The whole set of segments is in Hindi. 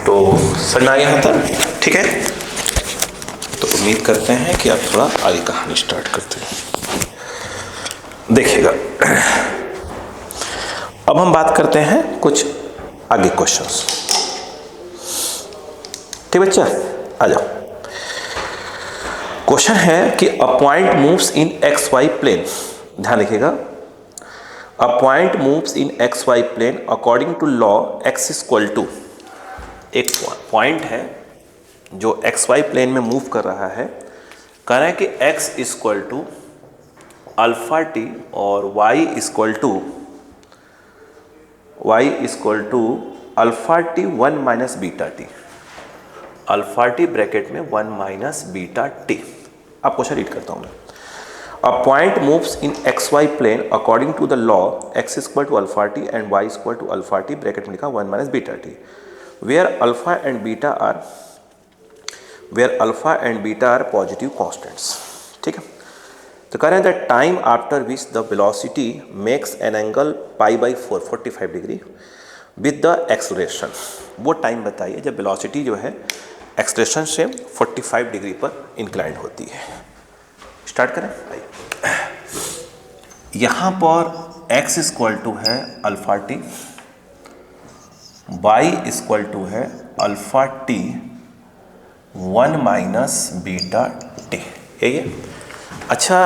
तो समझ में आ गया था? ठीक है, तो उम्मीद करते हैं कि आप थोड़ा आगे कहानी स्टार्ट करते हैं। देखिएगा, अब हम बात करते हैं कुछ आगे क्वेश्चंस। ठीक बच्चा, आ जाओ। क्वेश्चन है कि a point moves in x Y plane. ध्यान रखिएगा, a point moves in x Y plane according to law x equal to. एक पॉइंट है जो एक्स वाई प्लेन में मूव कर रहा है, कह रहा है कि X equal to alpha T और Y equal to alpha T 1 minus beta T. Alpha T bracket में 1 माइनस बीटा टी। अब क्वेश्चन रीड करता हूं मैं। A point moves in x Y plane according to the law x equal to alpha t and y equal to alpha T bracket में लिखा 1 minus beta t, where alpha and beta are positive constants. ठीक है, तो कह रहे हैं that time after which the velocity makes an angle pi by 4 45 degree with the acceleration. वो टाइम बताइए जब वेलोसिटी जो है एक्सलेरेशन से 45 डिग्री पर इंक्लाइंड होती है। स्टार्ट करें। यहाँ पर x इक्वल टू है alpha T, y equal to है alpha T 1 minus beta T. यही है। अच्छा,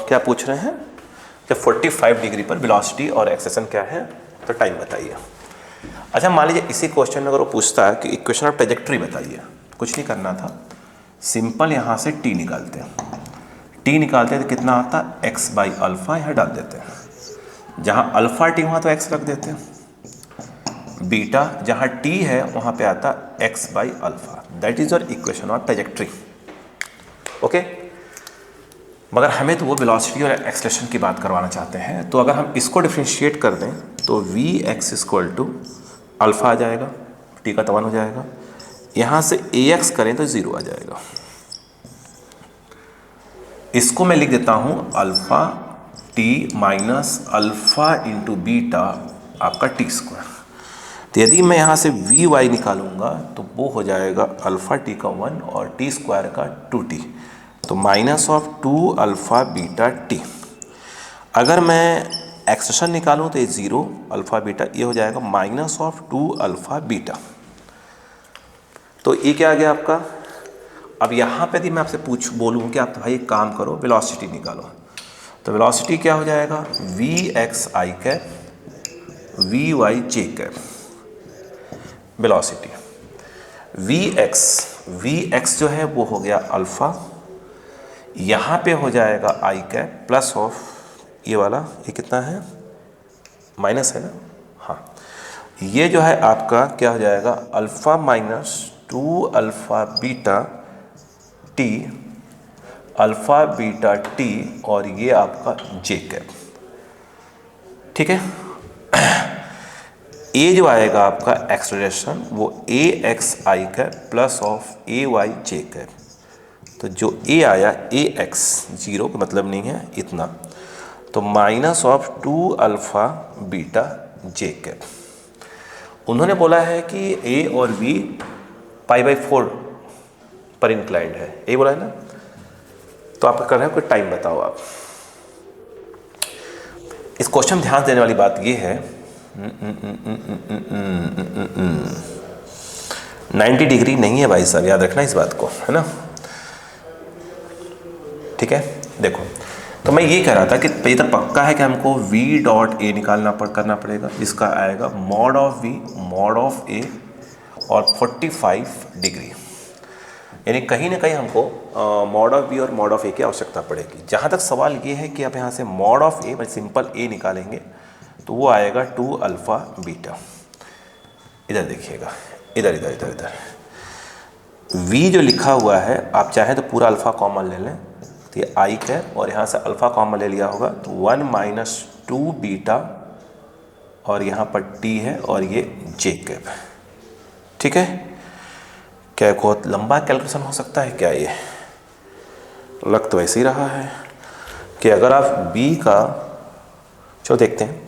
क्या पूछ रहे हैं कि 45 डिग्री पर वेलोसिटी और एक्सेलेरेशन क्या है, तो टाइम बताइए। अच्छा, मान लीजिए इसी क्वेश्चन में अगर वो पूछता है कि इक्वेशन ऑफ ट्रेजेक्टरी बताइए, कुछ नहीं करना था, सिंपल यहाँ से t निकालते हैं। t निकालते हैं तो कितना आता है, x बाई अल्फा यहाँ डाल देते हैं। जहाँ अल्फा टी वहाँ तो x रख देते हैं। बीटा जहाँ t है वहाँ पे आता x by alpha. That is your equation of trajectory. Okay, मगर हमें तो वो वेलोसिटी और एक्सेलरेशन की बात करवाना चाहते हैं, तो अगर हम इसको डिफ्रेंशिएट कर दें तो V X equal to alpha आ जाएगा, टी का तो 1 हो जाएगा। यहाँ से ए एक्स करें तो 0 आ जाएगा। इसको मैं लिख देता हूँ alpha T minus alpha into beta आपका टी स्क्वायर। तो यदि मैं यहाँ से वी वाई निकालूंगा तो वो हो जाएगा अल्फा टी का 1 और टी स्क्वायर का 2t, तो minus of 2 alpha beta T. अगर मैं एक्सप्रेशन निकालूं तो ये 0 अल्फा बीटा, ये हो जाएगा माइनस ऑफ 2 अल्फा बीटा। तो ये क्या आ गया आपका। अब यहाँ पे यदि मैं आपसे बोलूँ कि आप तो भाई एक काम करो, वेलोसिटी निकालो, तो वेलोसिटी क्या हो जाएगा, वी एक्स आई कैप वी वाई जे कैप। वेलोसिटी वी एक्स जो है वो हो गया अल्फा, यहाँ पे हो जाएगा आई कैप प्लस ऑफ ये वाला, ये कितना है, माइनस है ना, हाँ, ये जो है आपका क्या हो जाएगा, alpha minus 2 alpha beta T, alpha beta T, और ये आपका जे कैप। ठीक है, ए जो आएगा आपका एक्सेलरेशन वो A X I cap plus of A Y J cap. तो जो ए आया ए एक्स 0 का मतलब नहीं है इतना, तो minus of 2 alpha beta J cap. उन्होंने बोला है कि ए और बी पाई बाई 4 पर इंक्लाइंड है, ये बोला है ना। तो आप कर रहे हो कि टाइम बताओ आप। इस क्वेश्चन में ध्यान देने वाली बात ये है 90 डिग्री नहीं है भाई साहब, याद रखना इस बात को, है ना। ठीक है, देखो, तो मैं ये कह रहा था कि ये तो पक्का है कि हमको v डॉट ए करना पड़ेगा। इसका आएगा mod of v mod of A और 45 डिग्री, यानी कहीं ना कहीं हमको मॉड ऑफ v और मॉड ऑफ ए की आवश्यकता पड़ेगी। जहाँ तक सवाल ये है कि आप यहाँ से मॉड ऑफ ए सिंपल ए निकालेंगे तो वो आएगा 2 अल्फा बीटा। इधर देखिएगा, इधर इधर इधर इधर v जो लिखा हुआ है, आप चाहें तो पूरा अल्फा कॉमन ले लें, तो ये आई कैप और यहाँ से अल्फा कॉमन ले लिया होगा तो 1 माइनस 2 बीटा, और यहाँ पर टी है और ये जे कैप। ठीक है, क्या बहुत लंबा कैलकुलेशन हो सकता है क्या, ये लग तो वैसे ही रहा है कि अगर आप b का, चलो देखते हैं,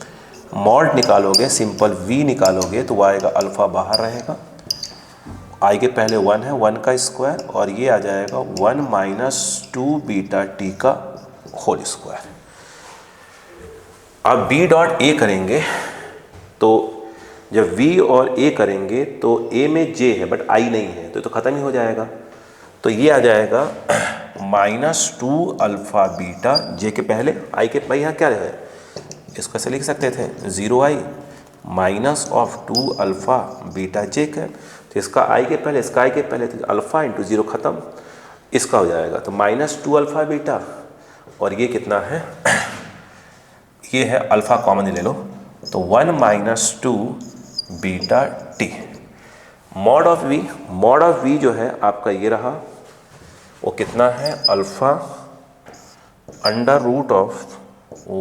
मॉड निकालोगे, सिंपल v निकालोगे तो वो आएगा अल्फा बाहर रहेगा आई के पहले 1 है, 1 का स्क्वायर, और ये आ जाएगा 1 माइनस 2 बीटा टी का होल स्क्वायर। अब बी डॉट ए करेंगे तो जब v और a करेंगे तो a में j है बट i नहीं है, तो ख़त्म ही हो जाएगा। तो ये आ जाएगा -2 अल्फ़ा बीटा, j के पहले i के भाई यहाँ क्या है, इसको ऐसे लिख सकते थे 0i minus of 2 alpha beta j का, तो इसका i के पहले इसका i के पहले, तो अल्फ़ा इंटू 0 ख़त्म, इसका हो जाएगा तो -2 अल्फ़ा बीटा, और ये कितना है, ये है अल्फ़ा कॉमन ले लो, तो 1 minus 2 beta t. Mod of v जो है आपका ये रहा, वो कितना है, alpha under root of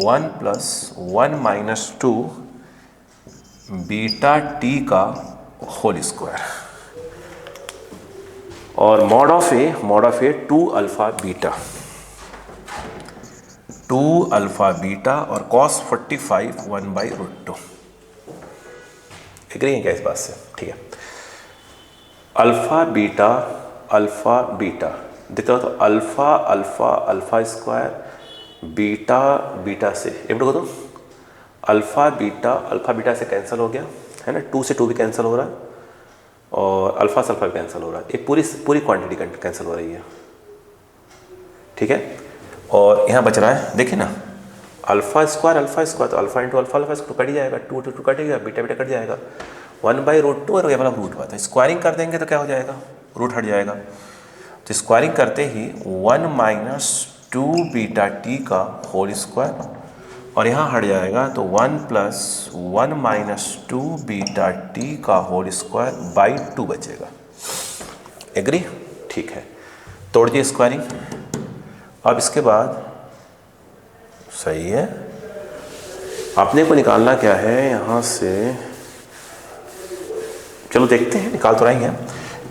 1 plus 1 minus 2 beta t का होल स्क्वायर, और mod of a 2 alpha beta, 2 alpha beta, और cos 45 1/√2। एग्री है क्या इस बात से? ठीक है। अल्फ़ा बीटा देखते हो तो अल्फ़ा स्क्वायर बीटा से इम्प्ट कर दो, अल्फ़ा बीटा से कैंसिल हो गया है ना, 2 से 2 भी कैंसिल हो रहा है, और अल्फ़ा से अल्फ़ा भी कैंसिल हो रहा है, ये पूरी क्वांटिटी कैंसिल हो रही है। ठीक है, और यहाँ बच रहा है, देखिए ना, अल्फ़ा स्क्वायर तो अल्फ़ा इंटू अल्फ़ा तो कट ही जाएगा, 2 कट जाएगा, बीटा कट जाएगा, 1/√2, और ये वाला रूट हुआ था, स्क्वायरिंग कर देंगे तो क्या हो जाएगा, रूट हट जाएगा। तो स्क्वायरिंग करते ही 1 माइनस 2 बीटा टी का होल स्क्वायर, और यहाँ हट जाएगा तो 1 प्लस 1 माइनस 2 बीटा टी का होल स्क्वायर बाई 2 बचेगा। एग्री? ठीक है, तोड़ दिए स्क्वायरिंग। अब इसके बाद सही है, अपने को निकालना क्या है यहाँ से, चलो देखते हैं, निकाल तो रही है,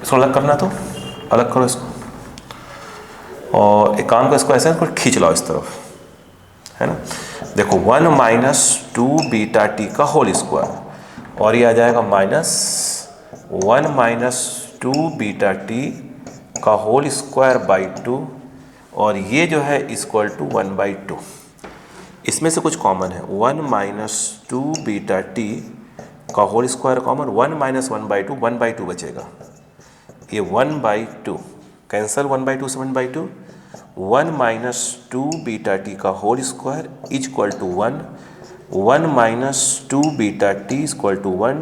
इसको अलग करना, तो अलग करो इसको, और एक काम को इसको ऐसे खींच लाओ इस तरफ, है ना। देखो 1 माइनस 2 बीटा टी का होल स्क्वायर, और ये आ जाएगा -1 माइनस 2 बीटा टी का होल स्क्वायर बाई 2, और ये जो है इक्वल टू 1/2। इसमें से कुछ कॉमन है, 1 माइनस 2 बीटा टी का होल स्क्वायर कॉमन, 1 माइनस 1/2, 1/2 बचेगा, ये 1/2 कैंसल, 1/2 से 1/2, 1 माइनस 2 बीटा टी का whole square equal to 1, 1 minus 2 beta t equal to 1,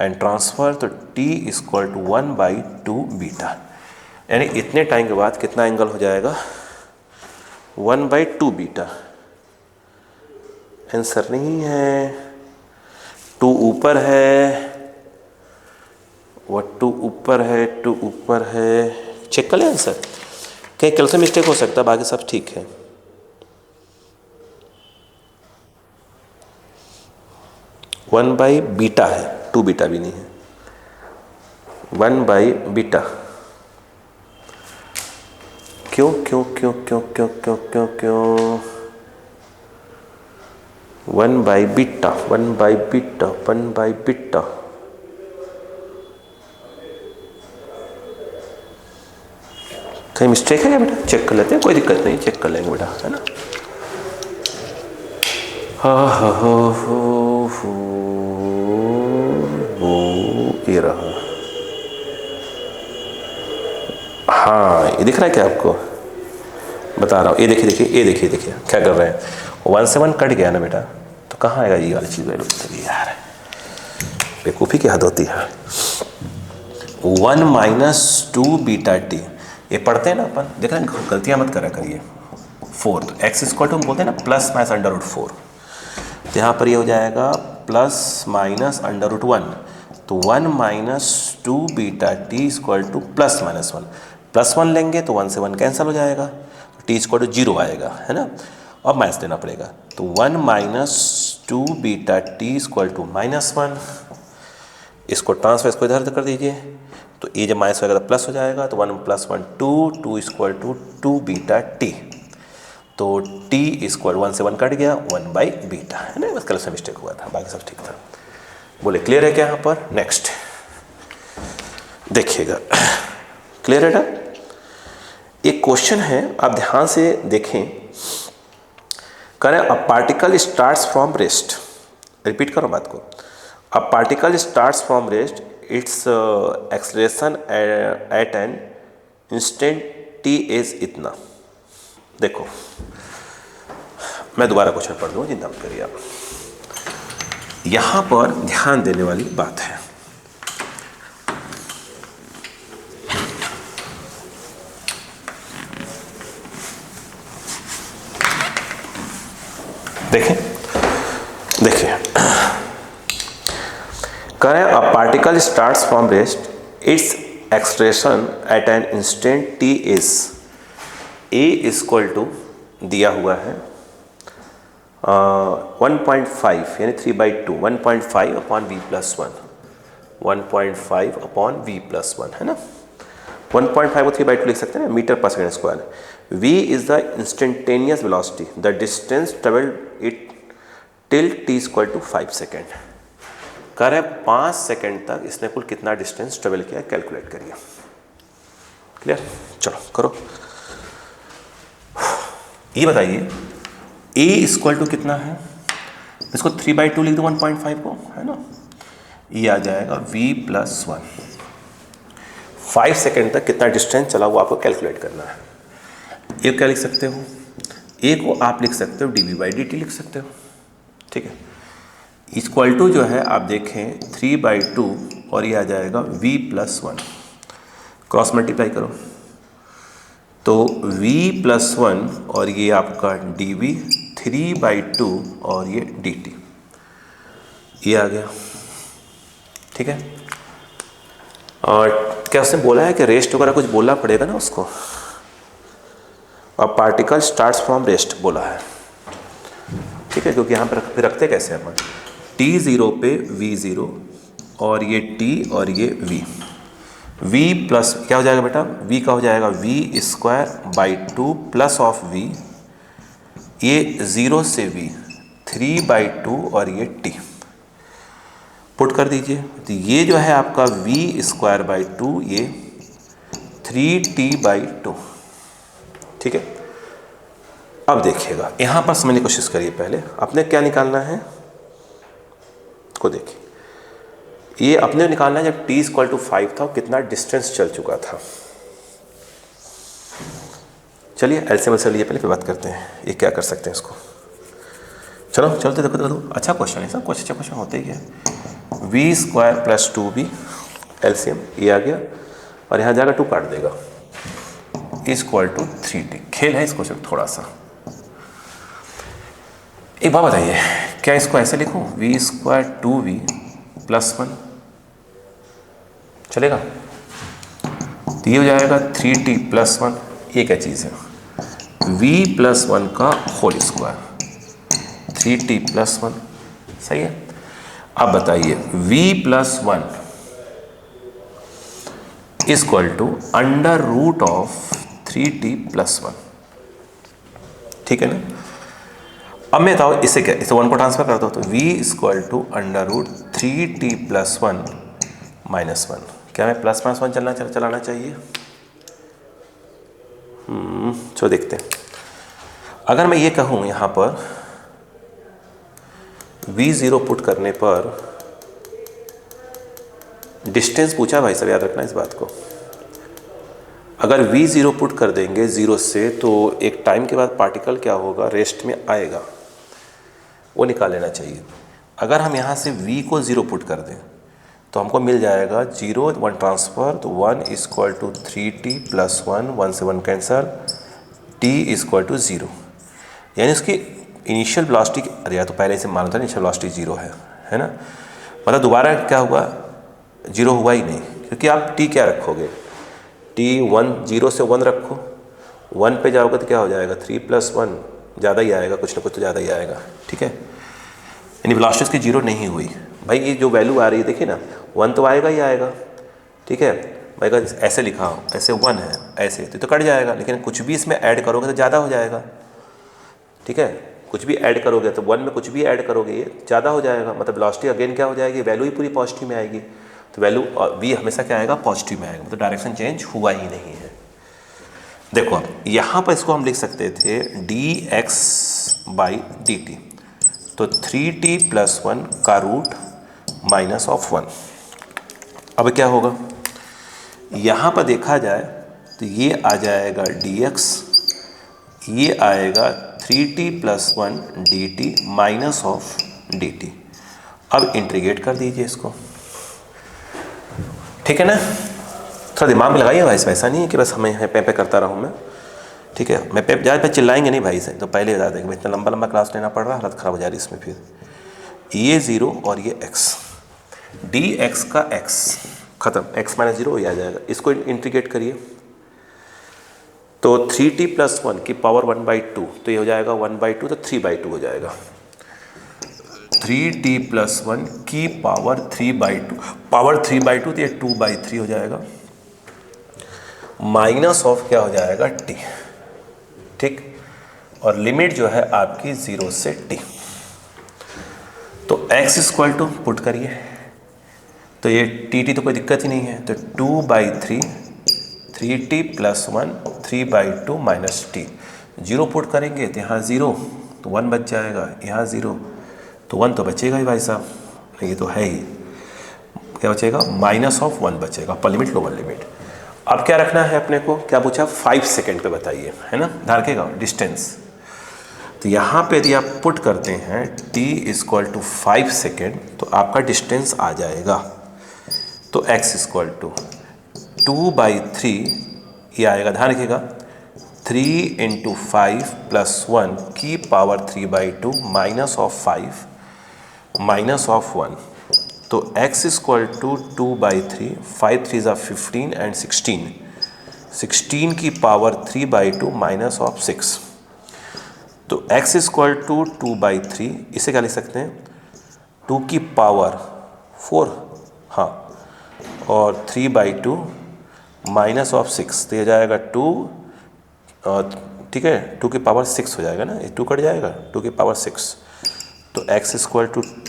and transfer तो टी इक्वल टू 1/2 बीटा, यानी इतने टाइम के बाद कितना एंगल हो जाएगा, 1/2 बीटा। आंसर नहीं है, 2 ऊपर है, वो 2 ऊपर है, चेक कर ले आंसर, कहीं कैलकुलेशन मिस्टेक हो सकता है, बाकी सब ठीक है। वन बाई बीटा है, 2 बीटा भी नहीं है, 1 बाई बीटा। क्यों 1 बाई बीटा, कहीं मिस्टेक है क्या बेटा? चेक कर लेते हैं, कोई दिक्कत नहीं, चेक कर लेंगे बेटा, है ना। ये रहा, हाँ ये दिख रहा है क्या आपको? बता रहा हूँ, ये देखिए क्या कर रहे हैं, 1 से 1 कट गया ना बेटा, तो कहाँ आएगा ये वाली चीज़? यार बेवकूफ़ी की हद होती है। 1 माइनस 2 बीटा टी, ये पढ़ते हैं ना अपन, देख रहे हैं, गलतियाँ मत करा करिए। 4 तो एक्स स्क्वायर टू हम बोलते हैं ना प्लस माइनस √4, तो यहाँ पर ये हो जाएगा प्लस माइनस √1, तो 1 minus 2 beta t equal two plus minus 1, +1 लेंगे तो 1 से 1 कैंसिल हो जाएगा, तो टी इक्वल टू 0 आएगा, है ना। अब माइनस देना पड़ेगा, तो 1 minus 2 beta t equal to -1, इसको ट्रांसफर इसको इधर कर दीजिए, तो ये जब माइनस होगा तो प्लस हो जाएगा, तो 1 + 1 2 इक्वल टू 2 बीटा टी, तो टी इक्वल 1 से 1 कट गया, 1/बीटा, है ना। बस कल से मिस्टेक हुआ था, बाकी सब ठीक था। बोले क्लियर है क्या यहाँ पर? नेक्स्ट देखिएगा, क्लियर है ना। एक क्वेश्चन है, आप ध्यान से देखें। करें a particle starts from rest, repeat करो बात को। A particle starts from rest, its acceleration at an instant t is इतना। देखो मैं दोबारा क्वेश्चन पढ़ दूँ, चिंता मत करिए आप। यहाँ पर ध्यान देने वाली बात है, देखें देखिए, करें a particle starts from rest, its acceleration at an instant t is a equal to दिया हुआ है 1.5 यानी 3/2, 1.5 upon v plus 1, 1.5 upon v plus 1 है ना। 1.5 को 3/2 लिख सकते हैं, मीटर पर second square. v is the instantaneous velocity, the distance travelled it till t equal to 5 second. कह रहे 5 सेकेंड तक इसने कुल कितना डिस्टेंस ट्रेवल किया, कैलकुलेट करिए। क्लियर, चलो करो। ये बताइए a इक्वल टू कितना है, इसको 3/2 लिख दो 1.5 को, है ना। ये आ जाएगा v प्लस 1। 5 सेकेंड तक कितना डिस्टेंस चला वो आपको कैलकुलेट करना है। ये क्या लिख सकते हो, a को आप लिख सकते हो dv/dt लिख सकते हो, ठीक है। इक्वल टू जो है आप देखें 3/2 और ये आ जाएगा v प्लस 1, क्रॉस मल्टीप्लाई करो तो v प्लस 1 और ये आपका dv 3/2 और ये dt, ये आ गया, ठीक है। और क्या उसने बोला है कि रेस्ट वगैरह कुछ बोलना पड़ेगा ना उसको, और पार्टिकल स्टार्ट्स फ्रॉम रेस्ट बोला है, ठीक है। क्योंकि यहाँ पर फिर रखते कैसे अपन, t0 पे v0 और ये t और ये v प्लस क्या हो जाएगा बेटा, v का हो जाएगा v²/2 प्लस ऑफ v, ये 0 से v 3/2 और ये t पुट कर दीजिए। तो ये जो है आपका v²/2 ये 3t/2, ठीक है। अब देखिएगा यहाँ पर समझने की कोशिश करिए, पहले अपने क्या निकालना है को देखिए। ये अपने निकालना है जब t = 5 था कितना डिस्टेंस चल चुका था। चलिए एलसीएम से लिए पहले फिर बात करते हैं ये क्या कर सकते हैं इसको। चलो चलते देखो अच्छा क्वेश्चन है, सब कुछ अच्छा क्वेश्चन होते ही है। v² + 2v एलसीएम ये आ गया और यहाँ जाकर 2 काट देगा, = 3t। खेल है इस क्वेश्चन थोड़ा सा। एक बात बताइए, क्या इसको ऐसे लिखूं v² 2v + 1 चलेगा? तो ये हो जाएगा 3t + 1। ये क्या चीज़ है, v + 1 का होल स्क्वायर 3t + 1, सही है। अब बताइए v + 1 = √3t + 1, ठीक है ना। अब मैं बताओ इसे क्या, इसे 1 को ट्रांसफर कर दो तो v = √3t + 1 - 1। क्या मैं +-1 चलाना चाहिए? चलो देखते हैं। अगर मैं ये कहूँ यहाँ पर v0 पुट करने पर डिस्टेंस पूछा भाई साहब, याद रखना इस बात को। अगर v0 पुट कर देंगे 0 से तो एक टाइम के बाद पार्टिकल क्या होगा, रेस्ट में आएगा, वो निकाल लेना चाहिए। अगर हम यहाँ से v को 0 पुट कर दें तो हमको मिल जाएगा 0 1 ट्रांसफर तो 1 = 3t + 1, 1 से 1 कैंसल, t = 0। यानी उसकी इनिशियल वेलोसिटी, अरे यार तो पहले से मालूम था इनिशियल वेलोसिटी 0 है ना। मतलब दोबारा क्या हुआ, 0 हुआ ही नहीं, क्योंकि आप t क्या रखोगे, t 0 से 1 रखो, 1 पे जाओगे तो क्या हो जाएगा 3 + 1 ज़्यादा ही आएगा, कुछ ना कुछ तो ज़्यादा ही आएगा, ठीक है। यानी वेलोसिटी उसकी 0 नहीं हुई भाई। ये जो वैल्यू आ रही है देखिए ना, 1 तो आएगा ही आएगा, ठीक है भाई। अगर ऐसे लिखा हो, ऐसे 1 है ऐसे तो कट जाएगा, लेकिन कुछ भी इसमें ऐड करोगे तो ज़्यादा हो जाएगा, ठीक है। कुछ भी ऐड करोगे तो 1 में कुछ भी ऐड करोगे ये ज़्यादा हो जाएगा, मतलब वेलोसिटी अगेन क्या हो जाएगी, वैल्यू ही पूरी पॉजिटिव में आएगी। तो वैल्यू v हमेशा क्या आएगा, पॉजिटिव में आएगा, मतलब डायरेक्शन चेंज हुआ ही नहीं है। देखो अब यहाँ पर इसको हम लिख सकते थे dx/dt, तो 3t+1 का रूट -1। अब क्या होगा, यहाँ पर देखा जाए तो ये आ जाएगा dx, ये आएगा 3t+1 dt -dt। अब इंटीग्रेट कर दीजिए इसको, ठीक है ना। थोड़ा दिमाग में लगाइए भाई, ऐसा नहीं है कि बस हमें पे करता रहूँ मैं, ठीक है। मैं पे ज़्यादा चिल्लाएंगे नहीं भाई से, तो पहले बता देंगे इतना लंबा लंबा क्लास लेना पड़ रहा है, हालत ख़राब हो जा रही है इसमें। फिर ये 0 और ये x, dx का x ख़त्म, x - 0 ही आ जाएगा। इसको इंटीग्रेट करिए तो 3t+1 की पावर 1/2, तो ये हो जाएगा 1/2, तो 3/2 हो जाएगा। 3t+1 की पावर 3/2, पावर 3/2 तो ये 2/3 हो जाएगा, माइनस ऑफ क्या हो जाएगा, t, ठीक। और लिमिट जो है आपकी 0 से t। तो x = पुट करिए, तो ये tt तो कोई दिक्कत ही नहीं है, तो 2/3 3t+1 3/2 - t। 0 पुट करेंगे तो यहाँ 0, तो 1 बच जाएगा, यहाँ 0 तो 1 तो बचेगा ही भाई साहब, ये तो है ही। क्या बचेगा, -1 बचेगा, अपर लिमिट लोअर लिमिट। अब क्या रखना है अपने को, क्या पूछा, 5 सेकेंड पे बताइए, है ना, ध्यान रखिएगा डिस्टेंस। तो यहाँ पे यदि आप पुट करते हैं t = 5 सेकेंड, तो आपका डिस्टेंस आ जाएगा, तो x = 2/3 ये आएगा, ध्यान रखिएगा, 3 × 5 + 1 की पावर 3/2 -5 -1, तो x = 2/3, 5 3 = 15 and 16 की पावर 3/2 -6, तो x = 2/3, इसे क्या लिख सकते हैं, 2 की पावर 4, हाँ, और 3/2 -6, तो ये जाएगा 2, ठीक है, 2 की पावर 6 हो जाएगा ना, ये 2 कट जाएगा, 2 की पावर 6, तो x =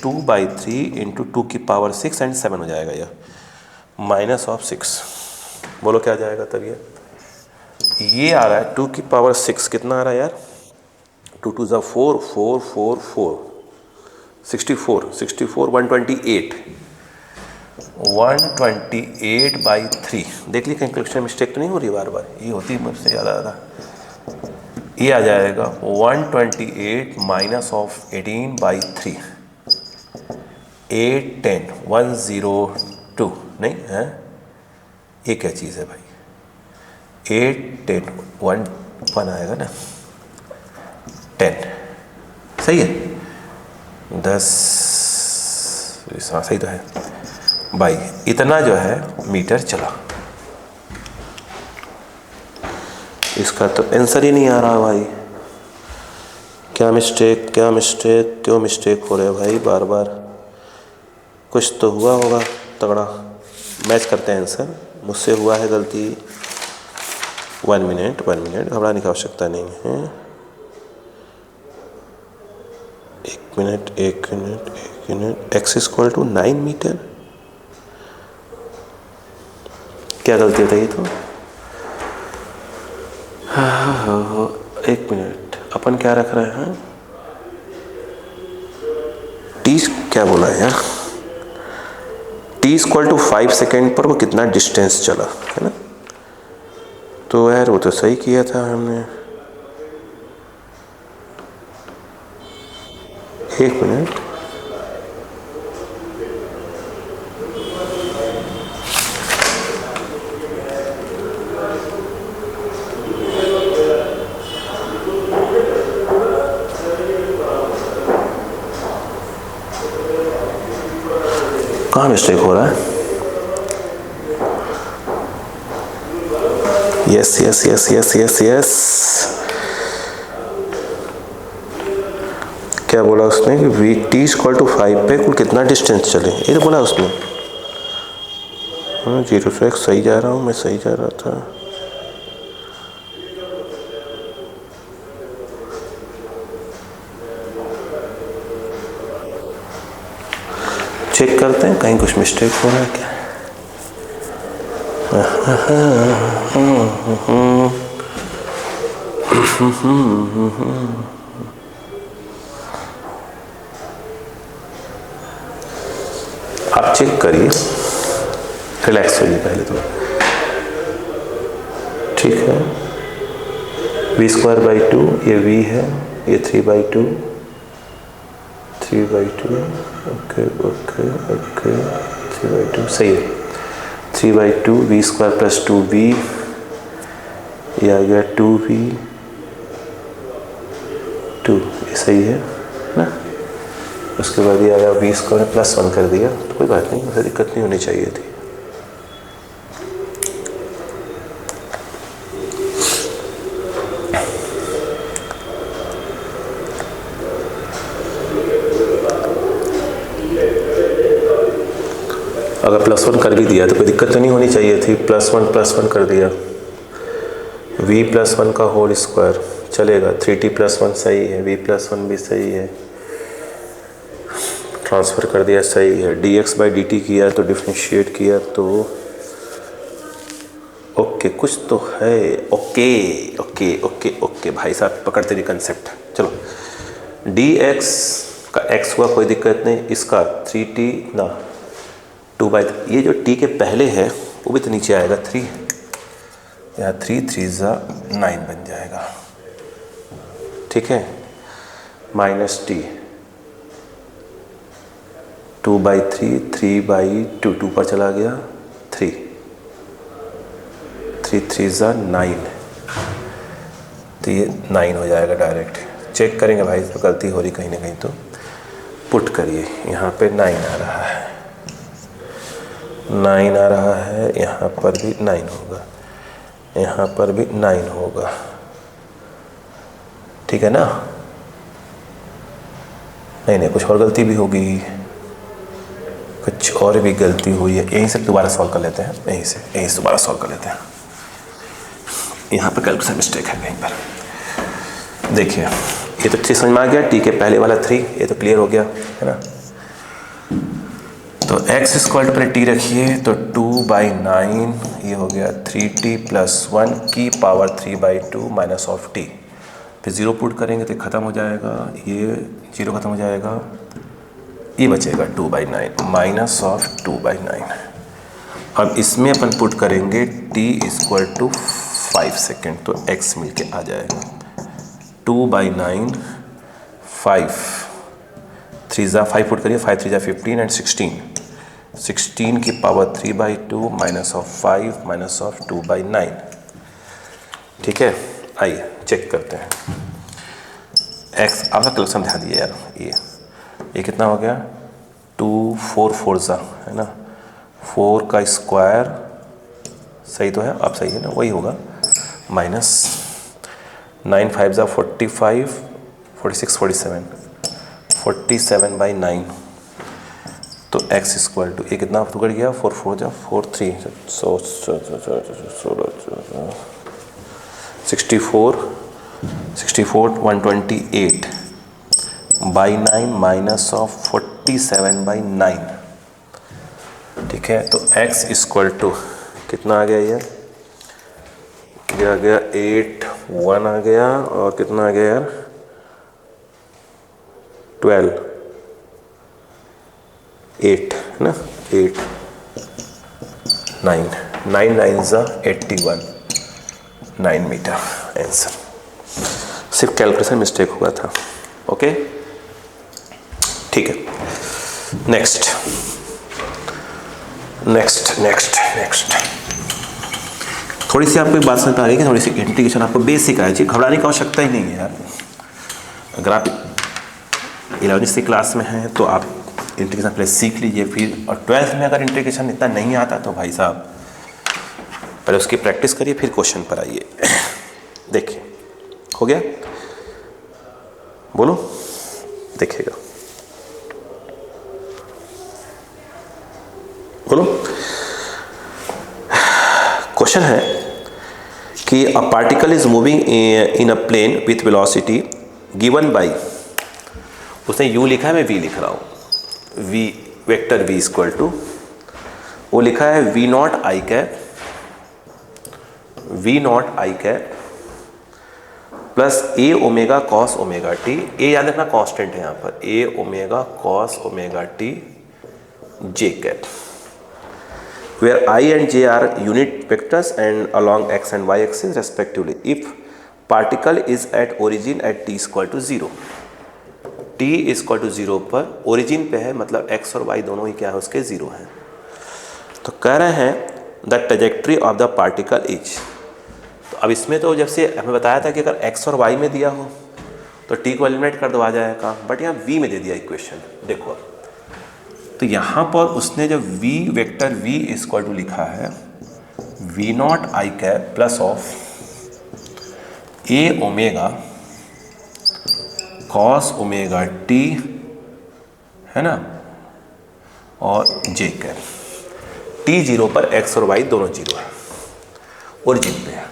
2/3 × 2 की पावर 6 and 7 हो जाएगा, यह -6। बोलो क्या जाएगा तब, ये आ रहा है 2 की पावर 6, कितना आ रहा है यार, 2 2 = 4 4 4 4 64 64 128 128/3। देख ली कैलकुलेशन मिस्टेक तो नहीं हो रही बार बार, ये होती है मुझसे ज़्यादा। ये आ जाएगा 128 -18/3, 8 10 102, नहीं है, ये क्या चीज़ है भाई, 8 10 1 आएगा ना, 10 सही है, 10 सही तो है भाई, इतना जो है मीटर चला। इसका तो आंसर ही नहीं आ रहा भाई, क्या मिस्टेक क्यों मिस्टेक हो रहा है भाई, बार बार कुछ तो हुआ होगा तगड़ा। मैच करते हैं आंसर, मुझसे हुआ है गलती। 1 मिनट घबराने की आवश्यकता नहीं है। 1 मिनट x = 9 मीटर, क्या गलती बताइए तो। 1 मिनट, अपन क्या रख रहे हैं, t क्या बोला है यार, t = 5 सेकेंड पर वो कितना डिस्टेंस चला, है ना, तो यार वो तो सही किया था हमने। 1 मिनट, कहाँ मिस्टेक हो रहा है, यस। क्या बोला उसने कि t = 5 पे कुल कितना डिस्टेंस चले, ये तो बोला उसने। 0 से 1 सही जा रहा हूँ मैं, सही जा रहा था। चेक करते हैं कहीं कुछ मिस्टेक हो रहा है क्या। आप चेक करिए, रिलैक्स होइए पहले तो, ठीक है। v²/2 ये v है, ये 3/2, 3/2, ओके ओके ओके, 3/2 सही है। 3/2 v² + 2v, ये आ गया 2v 2, ये सही है ना। उसके बाद ये आया v² +1 कर दिया, तो कोई बात नहीं, मुझे दिक्कत नहीं होनी चाहिए थी। अगर +1 कर भी दिया तो कोई दिक्कत तो नहीं होनी चाहिए थी। +1 +1 कर दिया, v +1 का होल स्क्वायर चलेगा। 3t +1 सही है, v +1 भी सही है, ट्रांसफ़र कर दिया सही है। dx/dt किया तो डिफ्रेंशिएट किया तो ओके, कुछ तो है। ओके ओके ओके ओके भाई साहब, पकड़ते नहीं कंसेप्ट। चलो, dx का x हुआ, कोई दिक्कत नहीं। इसका 3t ना 2/, ये जो t के पहले है वो भी तो नीचे आएगा 3, यहाँ 3 3 9 बन जाएगा, ठीक है। -t 2/3, 3/2, 2 पर चला गया 3, 3 3 9, तो ये 9 हो जाएगा डायरेक्ट। चेक करेंगे भाई, तो गलती हो रही कहीं ना कहीं, तो पुट करिए। यहाँ पे 9 आ रहा है, 9 आ रहा है, यहाँ पर भी 9 होगा, यहाँ पर भी 9 होगा, ठीक है ना। नहीं, कुछ और गलती भी होगी, कुछ और भी गलती हुई है। यहीं से दोबारा सॉल्व कर लेते हैं, यहीं से दोबारा सॉल्व कर लेते हैं। यहाँ पर कैलकुलेशन मिस्टेक है कहीं पर। देखिए, ये तो 3 समझ में आ गया, टी के पहले वाला 3, ये तो क्लियर हो गया है ना। तो x² पर t रखिए, तो 2/9 ये हो गया 3t + 1 की पावर 3/2 -t। फिर 0 पुट करेंगे तो ख़त्म हो जाएगा, ये 0 ख़त्म हो जाएगा, ये बचेगा 2/9 -2/9। अब इसमें अपन पुट करेंगे t = 5 सेकेंड, तो x मिल के आ जाएगा 2/9, 5 3 5 पुट करिए, 5 3 15 एंड 16 की पावर 3/2 -5 -2/9, ठीक है। आइए चेक करते हैं। x, आपका कैलकुलेशन ध्यान दिए यार, ये कितना हो गया, 2 4 4 है ना, 4 का स्क्वायर सही तो है, आप सही है ना, वही होगा, -9 5 45 46 47 47/9, तो x² ये कितना टुकड़ गया, 4 4 4 3 64 128/9 -47/9, ठीक है। तो x² कितना आ गया, ये आ गया 8 1 आ गया, और कितना आ गया यार 12 8 है ना, 8 9 9 9 81, 9 मीटर आंसर। सिर्फ कैलकुलेशन मिस्टेक हुआ था, ओके ठीक है। नेक्स्ट थोड़ी सी आपको एक बात समझ आ रही है कि थोड़ी सी इंटीग्रेशन आपको बेसिक आए, घबराने की आवश्यकता ही नहीं है यार। अगर आप 11वीं क्लास में हैं तो आप इंटीग्रेशन पहले सीख लीजिए, फिर और 12th में अगर इंटीग्रेशन इतना नहीं आता तो भाई साहब पहले उसकी प्रैक्टिस करिए, फिर क्वेश्चन पर आइए। देखिए हो गया, बोलो देखिएगा, बोलो। क्वेश्चन है कि a particle is moving in a plane with velocity given by, उसने u लिखा है, मैं v लिख रहा हूँ, v vector v equal to, वो लिखा है v0 i cap V nought I cap plus A omega cos omega T, A याद रखना कांस्टेंट है यहाँ पर, A omega cos omega T J cap, where I and j are unit vectors and along x and y axis respectively. If particle is at origin at t equal to 0, t equal to 0 पर origin पे है, मतलब x और y दोनों ही क्या है उसके 0 हैं। तो कह रहे हैं the trajectory of the particle is, तो अब इसमें तो जब से हमें बताया था कि अगर x और y में दिया हो तो t को एलिमिनेट कर दो आ जाएगा, बट यहाँ v में दे दिया इक्वेशन। देखो तो यहाँ पर उसने जब v vector v equal to लिखा है v not I cap plus of a omega cos omega t है ना और j कैप, t 0 पर x और y दोनों 0 है, ओरिजिन पे है।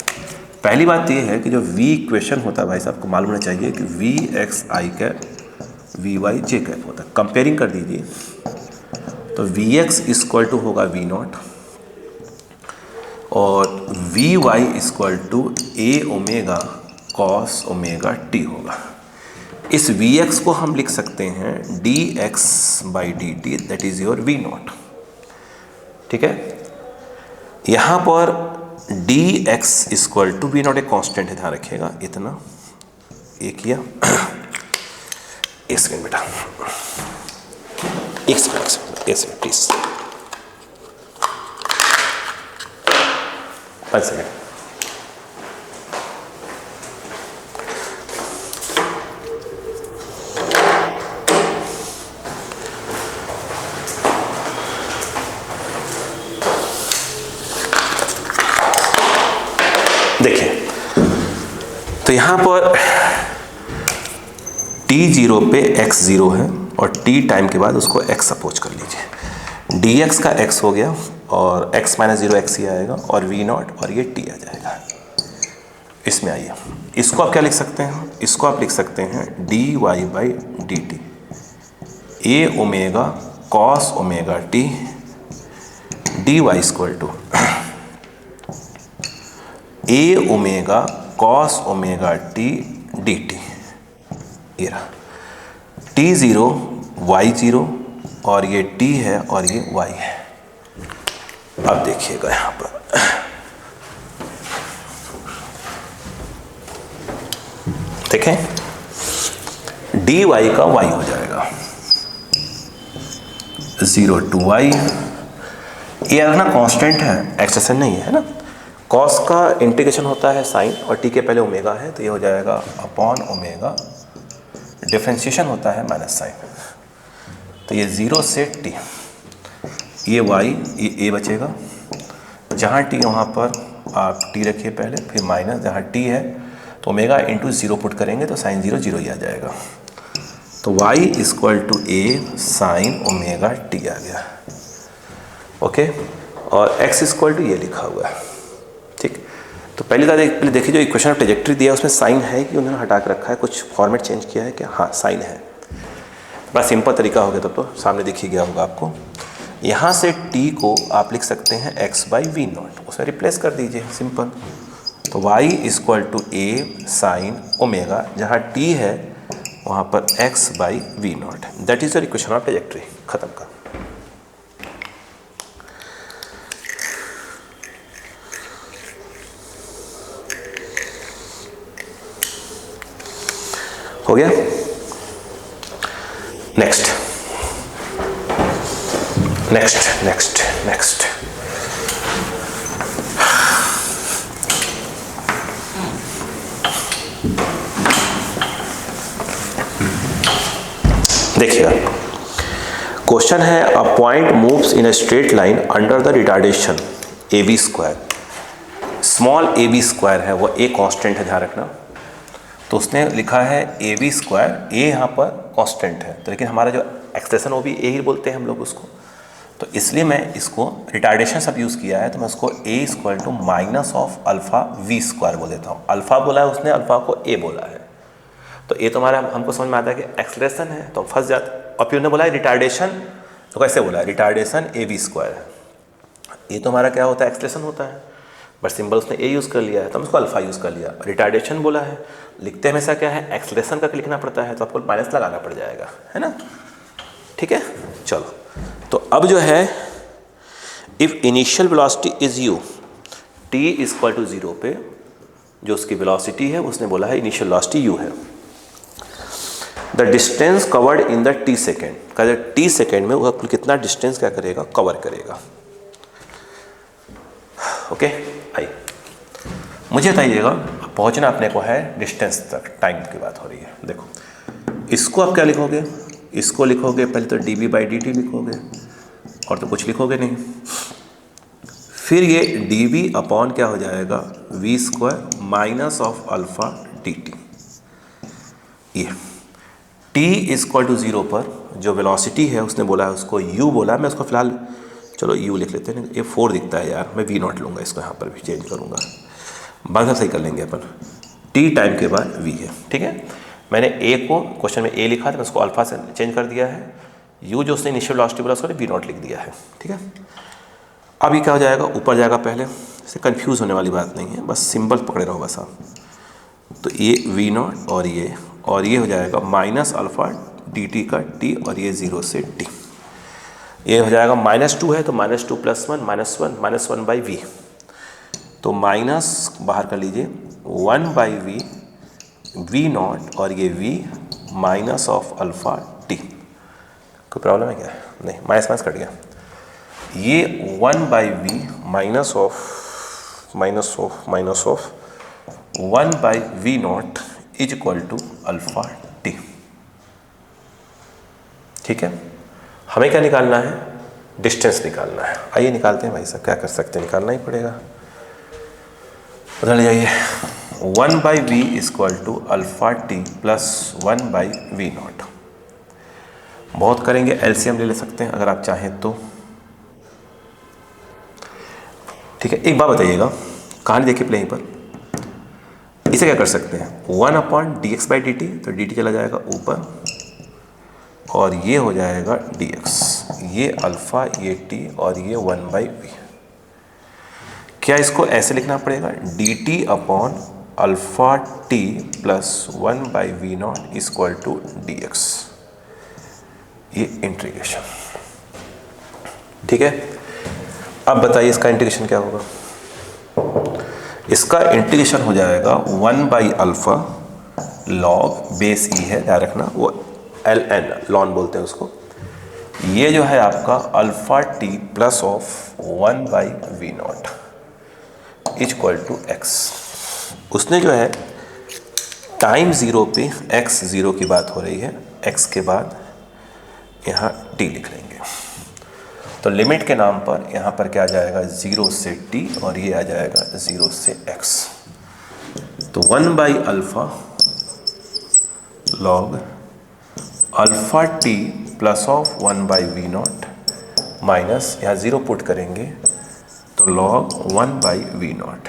पहली बात ये है कि जो v इक्वेशन होता है भाई साहब को मालूम होना चाहिए कि v x I cap v y j cap होता है। कंपेयरिंग कर दीजिए तो वी एक्स इक्वल टू होगा वी नॉट और V Y equal to A omega cos omega T होगा। इस वी एक्स को हम लिख सकते हैं D X by D T, that is your V nought. ठीक है, यहाँ पर D X equal to V nought एक कॉन्स्टेंट है, ध्यान रखिएगा, इतना एक किया। एक सेकेंड बेटा, एक सेकेंड प्लीज, 1 सेकेंड। देखिए तो यहां पर t0 पे x0 है और t टाइम के बाद उसको x अपोज कर लीजिए, dx का x हो गया और x माइनस 0 x ही आएगा और v नॉट और ये t आ जाएगा। इसमें आइए, इसको आप क्या लिख सकते हैं, इसको आप लिख सकते हैं dy by D t a omega cos omega t dy equal to A omega cos omega t d t. ये रहा t0 y0 और ये t है और ये y है। अब देखिएगा यहाँ पर देखें dy का y हो जाएगा 0 to y, ये ना कांस्टेंट है, एक्सटेंशन नहीं है ना। कॉस का इंटीग्रेशन होता है साइन और t के पहले ओमेगा है तो ये हो जाएगा अपॉन ओमेगा, डिफ्रेंशिएशन होता है माइनस साइन, तो ये 0 से t, ये y ये a बचेगा, जहाँ t वहाँ पर आप t रखिए पहले, फिर माइनस जहाँ t है तो ओमेगा इंटू 0 पुट करेंगे तो साइन 0 0 ही आ जाएगा, तो y equal to a sine omega t आ गया। ओके, और x इक्वल टू ये लिखा हुआ है। ठीक, तो पहले देखिए जो इक्वेशन ऑफ ट्रेजेक्ट्री दिया है उसमें साइन है कि उन्होंने हटा के रखा है, कुछ फॉर्मेट चेंज किया है क्या? हाँ साइन है। बड़ा सिंपल तरीका हो गया, तब तो सामने दिख ही गया होगा आपको। यहाँ से t को आप लिख सकते हैं x बाई वी नॉट, उसमें रिप्लेस कर दीजिए, सिंपल। तो y equal to a sine omega, जहाँ t है वहाँ पर x by v not, that is your equation of trajectory. खत्म का हो गया। नेक्स्ट नेक्स्ट नेक्स्ट नेक्स्ट देखिएगा, क्वेश्चन है a point moves in a straight line under the retardation a b square. Small a b square है, वो ए कांस्टेंट है, ध्यान रखना। तो उसने लिखा है ए बी स्क्वायर, ए यहाँ पर कांस्टेंट है, तो लेकिन हमारा जो एक्सप्रेशन वो भी ए ही बोलते हैं हम लोग उसको, तो इसलिए मैं इसको रिटार्डेशन सब यूज़ किया है, तो मैं उसको A equal to minus of alpha V square बोल देता हूँ। अल्फ़ा बोला है उसने, अल्फ़ा को ए बोला है, तो ये तो हमारा हमको समझ में आता है कि एक्सलेशन है, तो फंस जाता। और फिर उन्होंने बोला है रिटार्डेशन, तो कैसे बोला है? रिटार्डेशन ए बी स्क्वायर, ये तो हमारा क्या होता है? एक्सलेशन होता है। बट सिंबल उसने ए यूज़ कर लिया है तो हम उसको अल्फा यूज़ कर लिया। रिटार्डेशन बोला है, लिखते हमेशा क्या है, एक्सलेशन करके लिखना पड़ता है, तो आपको माइनस लगाना पड़ जाएगा, है ना। ठीक है, चलो तो अब जो है if initial velocity is u, t equal to 0 पे जो उसकी वेलोसिटी है उसने बोला है इनिशियल वेलोसिटी यू है। The distance covered in the t second, का टी सेकेंड में वह कितना डिस्टेंस क्या करेगा, कवर करेगा। ओके आई मुझे बताइएगा, पहुंचना अपने को है डिस्टेंस तक, टाइम की बात हो रही है। देखो इसको आप क्या लिखोगे, इसको लिखोगे पहले तो d v by D t लिखोगे और तो कुछ लिखोगे नहीं, फिर ये डी वी अपॉन क्या हो जाएगा, v square minus of alpha d t. ये टी इक्वल टू 0 पर जो वेलोसिटी है उसने बोला है उसको u बोला, मैं उसको फिलहाल चलो u लिख लेते हैं, ये 4 दिखता है यार, मैं v नॉट लूँगा, इसको यहाँ पर भी चेंज करूँगा, बात सही कर लेंगे अपन। t टाइम के बाद v है, ठीक है। मैंने a को क्वेश्चन में a लिखा था, मैं उसको अल्फा से चेंज कर दिया है, u जो उसने इनिशियल वेलोसिटी बोला उसको v नॉट लिख दिया है, ठीक है। अब ये क्या हो जाएगा, ऊपर जाएगा पहले, इससे कन्फ्यूज़ होने वाली बात नहीं है, बस सिंबल पकड़े रहो बस आप। तो ये v नॉट और ये हो जाएगा माइनस अल्फा डी टी का t, और ये 0 से t, ये हो जाएगा -2 है तो -2 + 1 -1 बाई वी, तो माइनस बाहर कर लीजिए 1 बाई वी, वी नॉट और ये v minus of alpha t। कोई प्रॉब्लम है क्या, नहीं, माइनस कट गया, ये 1 by v minus of 1 by v not is equal to alpha t. ठीक है, हमें क्या निकालना है, डिस्टेंस निकालना है। आइए निकालते हैं भाई साहब, क्या कर सकते हैं, निकालना ही पड़ेगा। बदल जाइए, 1 by v equal to alpha t plus 1 by v not. बहुत करेंगे, एलसीएम ले सकते हैं अगर आप चाहें तो। ठीक है, एक बात बताइएगा, कहानी देखिए प्लेइंग पर, इसे क्या कर सकते हैं, 1 upon D X by D T, तो डी टी चला जाएगा ऊपर और ये हो जाएगा डी एक्स, ये अल्फ़ा, ये टी और ये 1 बाई वी। क्या इसको ऐसे लिखना पड़ेगा, d t upon alpha t plus 1 by v not equal to d x, ये इंटीग्रेशन। ठीक है, अब बताइए इसका इंटीग्रेशन क्या होगा। इसका इंटीग्रेशन हो जाएगा 1 बाई अल्फ़ा लॉग बेस ई है, ध्यान रखना, वो एल एन लॉन बोलते हैं उसको। ये जो है आपका alpha t plus of 1 by v not equal to x. उसने जो है टाइम 0 पे x 0 की बात हो रही है, x के बाद यहाँ t लिख लेंगे, तो लिमिट के नाम पर यहाँ पर क्या आ जाएगा, 0 से t और ये आ जाएगा 0 से x। तो 1 by alpha log alpha t plus of 1 by v not minus यहाँ 0 पुट करेंगे तो लॉग 1 बाई वी नॉट,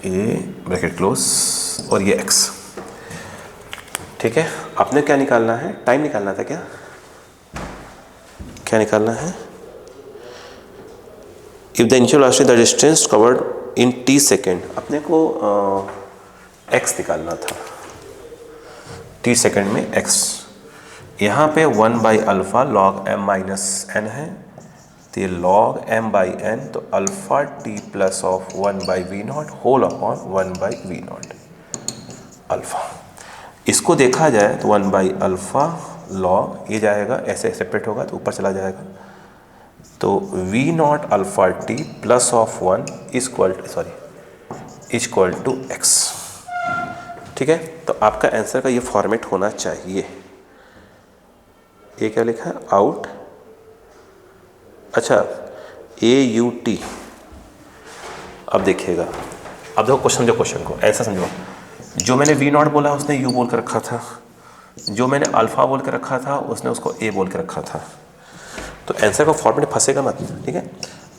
ये ब्रैकेट क्लोज और ये x। ठीक है, आपने क्या निकालना है, टाइम निकालना था, क्या निकालना है, if the initial velocity the distance covered in t second, अपने को x निकालना था, t सेकेंड में x। यहाँ पे 1 by alpha log m minus n है, तो ये लॉग m बाई n, तो alpha t plus of 1 by v not whole upon 1 by v not alpha. इसको देखा जाए तो 1 बाई अल्फ़ा लॉग, ये जाएगा ऐसे सेपरेट होगा तो ऊपर चला जाएगा, तो v not alpha t plus of 1 equal to x. ठीक है, तो आपका आंसर का ये फॉर्मेट होना चाहिए। ये क्या लिखा है, आउट, अच्छा AUT। अब देखिएगा, अब देखो क्वेश्चन को ऐसा समझो, जो मैंने वी नॉट बोला उसने यू बोल कर रखा था, जो मैंने अल्फ़ा बोल कर रखा था उसने उसको ए बोल कर रखा था, तो आंसर का फॉर्मेट फंसेगा मत। ठीक है,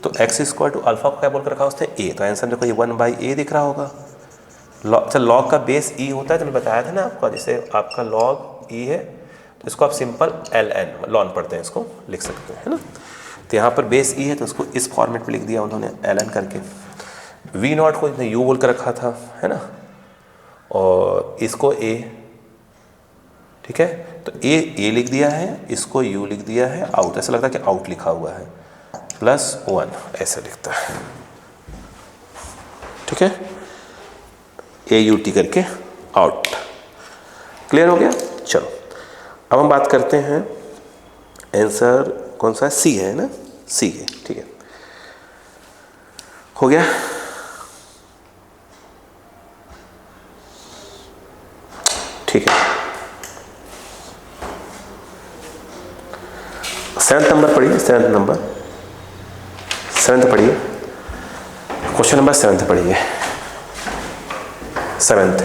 तो x इक्वल टू अल्फ़ा को क्या बोल कर रखा उसने ए, तो आंसर देखो ये 1 बाई ए दिख रहा होगा। अच्छा, लॉग का बेस ई होता है, तो मैं बताया था ना आपको, जैसे आपका लॉग ई है तो इसको आप सिंपल एल एन लॉन पढ़ते हैं, इसको लिख सकते हैं, है ना। तो यहाँ पर बेस ई है तो उसको इस फॉर्मेट पे लिख दिया उन्होंने एल एन करके। वी नॉट को इसने यू बोल कर रखा था, है ना, और इसको ए, ठीक है, तो ए लिख दिया है, इसको यू लिख दिया है, आउट, ऐसा लगता है कि आउट लिखा हुआ है, +1 ऐसे लिखता है, ठीक है, AUT करके आउट। क्लियर हो गया? चलो अब हम बात करते हैं, आंसर कौन सा है? सी है ना, सी है, ठीक है, हो गया। ठीक है, 7th नंबर पढ़िए, 7th नंबर, 7th पढ़िए, क्वेश्चन नंबर 7th पढ़िए, 7th।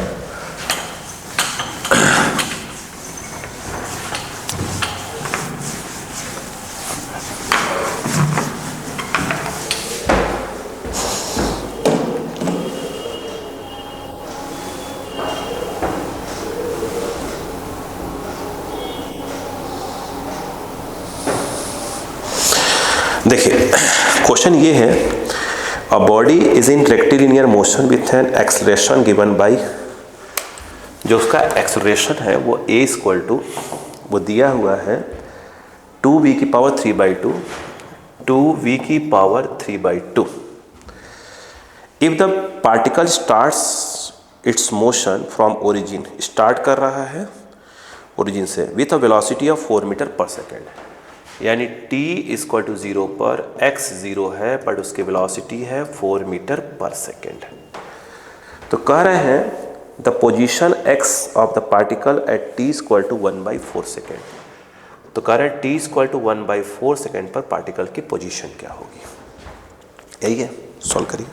देखिए क्वेश्चन ये है, a body is in rectilinear motion with an acceleration given by, जो उसका एक्सलेरेशन है वो a इक्वल टू, वो दिया हुआ है 2v की पावर 3/2, 2v की power 3/2। If the particle starts its motion from origin, start कर रहा है ओरिजिन से with a velocity of 4 metre पर सेकेंड, यानी t इक्वल टू 0 पर x 0 है बट उसकी वेलोसिटी है 4 मीटर पर सेकेंड। तो कह रहे हैं the position x of the particle at t equal to 1/4 second. तो कह रहे हैं t इक्वल टू 1/4 सेकेंड पर पार्टिकल की पोजीशन क्या होगी, यही है, सॉल्व करिए,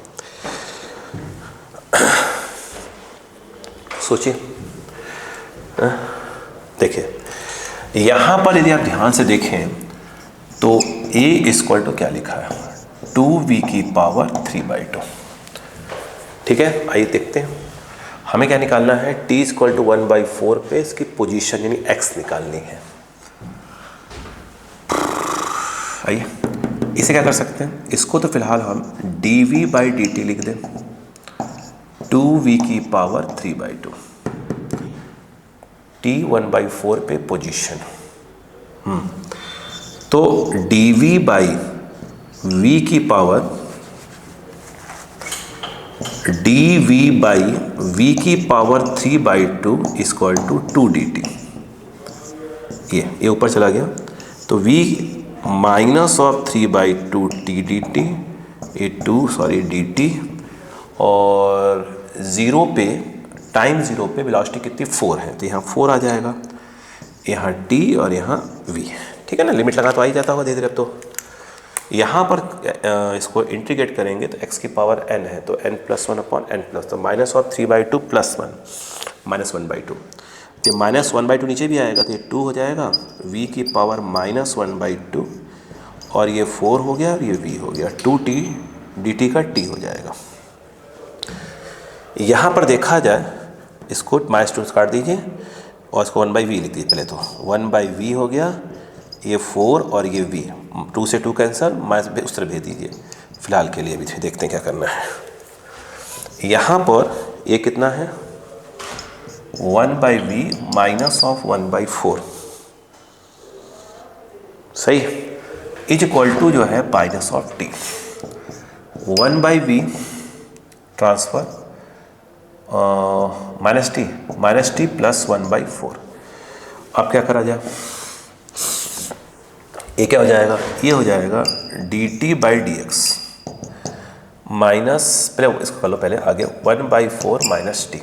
सोचिए। देखिए यहाँ पर यदि आप ध्यान से देखें तो a इक्वल टू क्या लिखा है, 2v की पावर 3/2, ठीक है। आइए देखते हैं, हमें क्या निकालना है, t इक्वल टू 1/4 पे इसकी पोजीशन यानी x निकालनी है। आइए इसे क्या कर सकते हैं, इसको तो फिलहाल हम dv/dt लिख दें, 2v की पावर 3/2, t 1/4 पे पोजीशन, तो dv/v की पावर, dv/v की पावर 3/2 इक्वल टू 2dt, ये ऊपर चला गया, तो v minus of 3/2 t dt, ये 2 सॉरी dt, और 0 पे, टाइम 0 पे वेलोसिटी कितनी 4 है, तो यहाँ 4 आ जाएगा, यहाँ t और यहाँ v, ठीक है ना, लिमिट लगा तो आ ही जाता होगा धीरे धीरे। अब तो यहाँ पर इसको इंटीग्रेट करेंगे तो x की पावर n है, तो n+1/n+, तो माइनस ऑफ 3/2 +1 -1/2, तो -1/2 नीचे भी आएगा तो ये 2 हो जाएगा, v की पावर -1/2, और ये 4 हो गया और ये v हो गया, 2t dt का t हो जाएगा। यहाँ पर देखा जाए, इसको -2 काट दीजिए और इसको 1/v लिख दीजिए, पहले तो 1/v हो गया, ये 4 और ये v, 2 से 2 कैंसिल, माइनस उस तरह भेज दीजिए फिलहाल के लिए, अभी देखते हैं क्या करना है। यहाँ पर ये कितना है, 1/v माइनस ऑफ 1/4, सही, इज इक्वल टू जो है minus of t, 1/v transfer -t plus 1/4। अब क्या करा जाए, ये क्या हो जाएगा, ये हो जाएगा dt/dx माइनस, पहले इसको कर लो, पहले आगे 1/4 -t,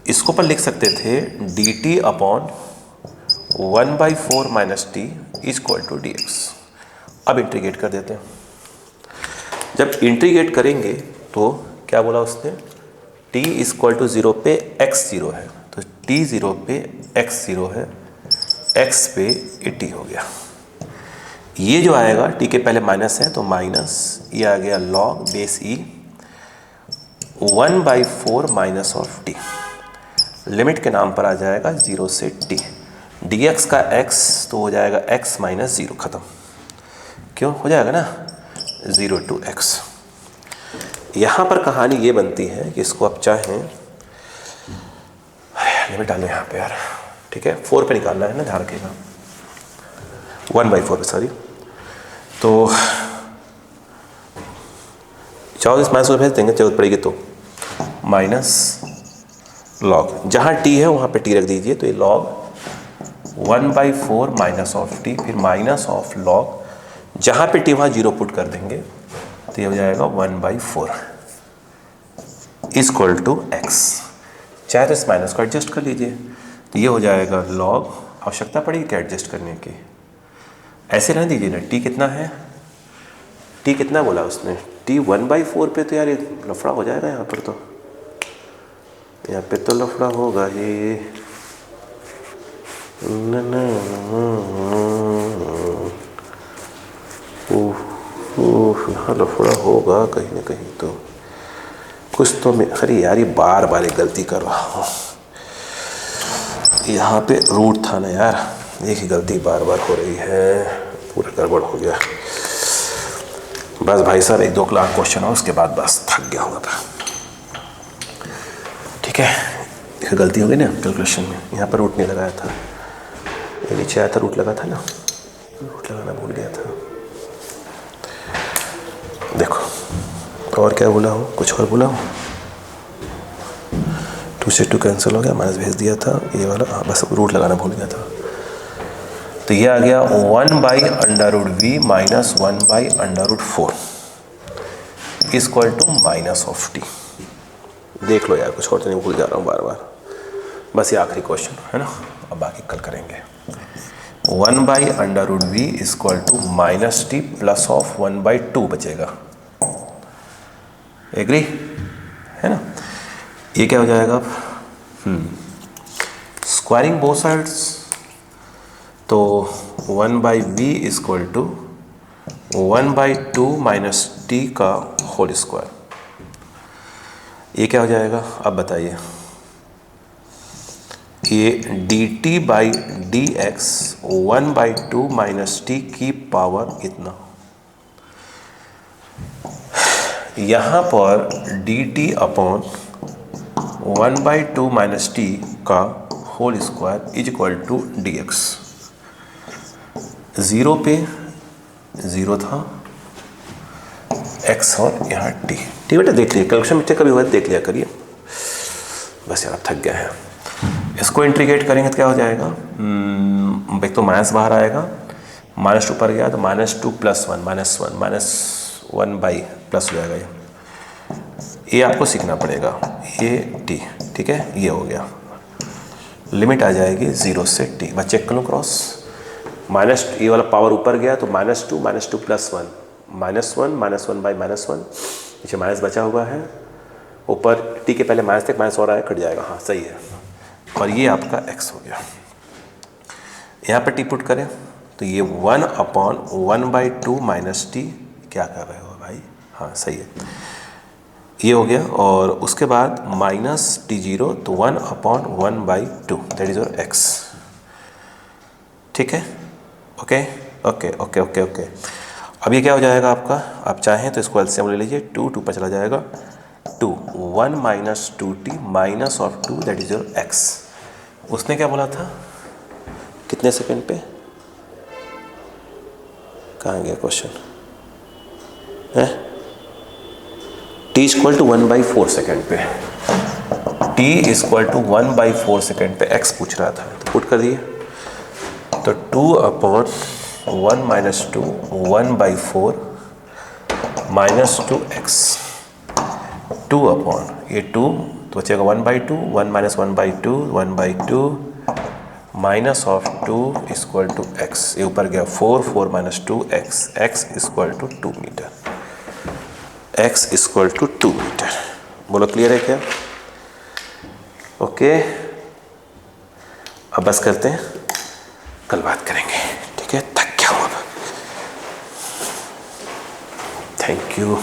इसको पर लिख सकते थे dt upon 1/4 -t equal to dx। अब इंटीग्रेट कर देते हैं, जब इंटीग्रेट करेंगे तो क्या बोला उसने, t इक्वल टू 0 पे x 0 है, तो t 0 पे x 0 है, x पे 80 हो गया, ये जो आएगा t के पहले माइनस है तो माइनस, ये आ गया log base e 1/4 minus of t, limit के नाम पर आ जाएगा 0 से t, dx का x तो हो जाएगा x माइनस 0, खत्म, क्यों हो जाएगा ना 0 to x। यहाँ पर कहानी ये बनती है कि इसको आप चाहें, लिमिट डालो यहाँ पे यार, ठीक है, 4 पे निकालना है ना, ध्यान रखिएगा, 1/4 पे, सॉरी। तो चाहो इस माइनस को भेज देंगे, जरूरत पड़ेगी तो, माइनस लॉग, जहाँ टी है वहाँ पे टी रख दीजिए, तो ये लॉग 1/4 माइनस ऑफ टी, फिर माइनस ऑफ लॉग, जहाँ पे टी वहाँ 0 पुट कर देंगे, तो ये हो जाएगा 1/4 इक्वल टू एक्स। चाहे तो इस माइनस को एडजस्ट कर लीजिए, तो ये हो जाएगा लॉग, आवश्यकता पड़ेगी क्या एडजस्ट करने की, ऐसे रहने दीजिए ना। टी कितना है, टी कितना बोला उसने, टी 1/4 पे, तो यार ये लफड़ा हो जाएगा यहाँ पर, तो यहाँ पे तो लफड़ा होगा ये, यहाँ लफड़ा होगा कहीं ना कहीं, तो कुछ तो मैं, अरे यार ये बार बार एक गलती कर रहा हूँ, यहाँ पे रूट था ना यार, एक ही गलती बार बार हो रही है, पूरा गड़बड़ हो गया। बस भाई साहब 1-2 लाख क्वेश्चन हो, उसके बाद बस थक गया हूँ अब, ठीक है। एक गलती हो गई ना कैलकुलेशन में, यहाँ पर रूट नहीं लगाया था, ये नीचे आया था रूट लगा था ना, रूट लगाना भूल गया था। देखो और क्या बोला हूँ, कुछ और बोला हूँ, 2 से 2 कैंसिल हो गया, माइनस भेज दिया था, ये वाला हाँ बस रूट लगाना भूल गया था। तो ये आ गया 1/√v minus 1/√4 equal to minus of t. देख लो यार, कुछ और तो नहीं, भूल जा रहा हूँ बार बार, बस ये आखिरी क्वेश्चन है ना, अब बाकी कल करेंगे। 1/√v equal to minus t plus of 1/2 बचेगा, एग्री है ना। ये क्या हो जाएगा अब, स्क्वायरिंग बोथ साइड्स, तो 1/v equal to 1/2 minus t का होल स्क्वायर, ये क्या हो जाएगा अब बताइए, ये dt/dx 1/2 माइनस टी की पावर इतना, यहाँ पर dt अपॉन 1/2 माइनस टी का whole square is equal to dx, 0 पे 0 था x और यहाँ t, ठीक बेटा, देख लिया कैलकुलेशन में कभी हुआ देख लिया करिए, बस यार थक गया है। इसको इंटीग्रेट करेंगे तो क्या हो जाएगा, एक तो माइनस बाहर आएगा, -2 पर गया तो -2 + 1 -1 बाई प्लस हो जाएगा, ये आपको सीखना पड़ेगा, ये टी, ठीक है, ये हो गया, लिमिट आ जाएगी 0 से टी, मैं चेक करूँ क्रॉस, माइनस ये वाला पावर ऊपर गया तो -2 + 1 -1 बाई -1, नीचे माइनस बचा हुआ है, ऊपर टी के पहले माइनस तक माइनस और आया, कट जाएगा, हाँ सही है, और ये आपका x हो गया। यहाँ पर टी पुट करें तो ये 1/1/2 माइनस टी, क्या कर रहे हो भाई, हाँ सही है, ये हो गया, और उसके बाद -t0 तो 1/1/2 दैट इज योर x, ठीक है, okay okay okay okay okay. अब ये क्या हो जाएगा आपका, आप चाहें तो इसको एलसीएम ले लीजिए, 2 पर चला जाएगा, 2 1 minus 2t minus of 2 that is your x। उसने क्या बोला था, कितने सेकंड पे, कहाँ गया क्वेश्चन है, t इक्वल टू 1/4 सेकेंड पे, t इक्वल टू 1/4 सेकेंड पे x पूछ रहा था, तो पुट कर दिए, तो 2/1 माइनस 2 1/4 माइनस 2x, 2 अपॉन ये 2 तो बचेगा 1/2, 1 minus 1/2 1/2 minus of 2 equal to x, ये ऊपर गया 4 minus 2x, x equal to 2 metre, x equal to 2 metre. बोलो क्लियर है क्या, ओके। अब बस करते हैं, कल बात करेंगे, ठीक है, थक गया हूँ अब, थैंक यू।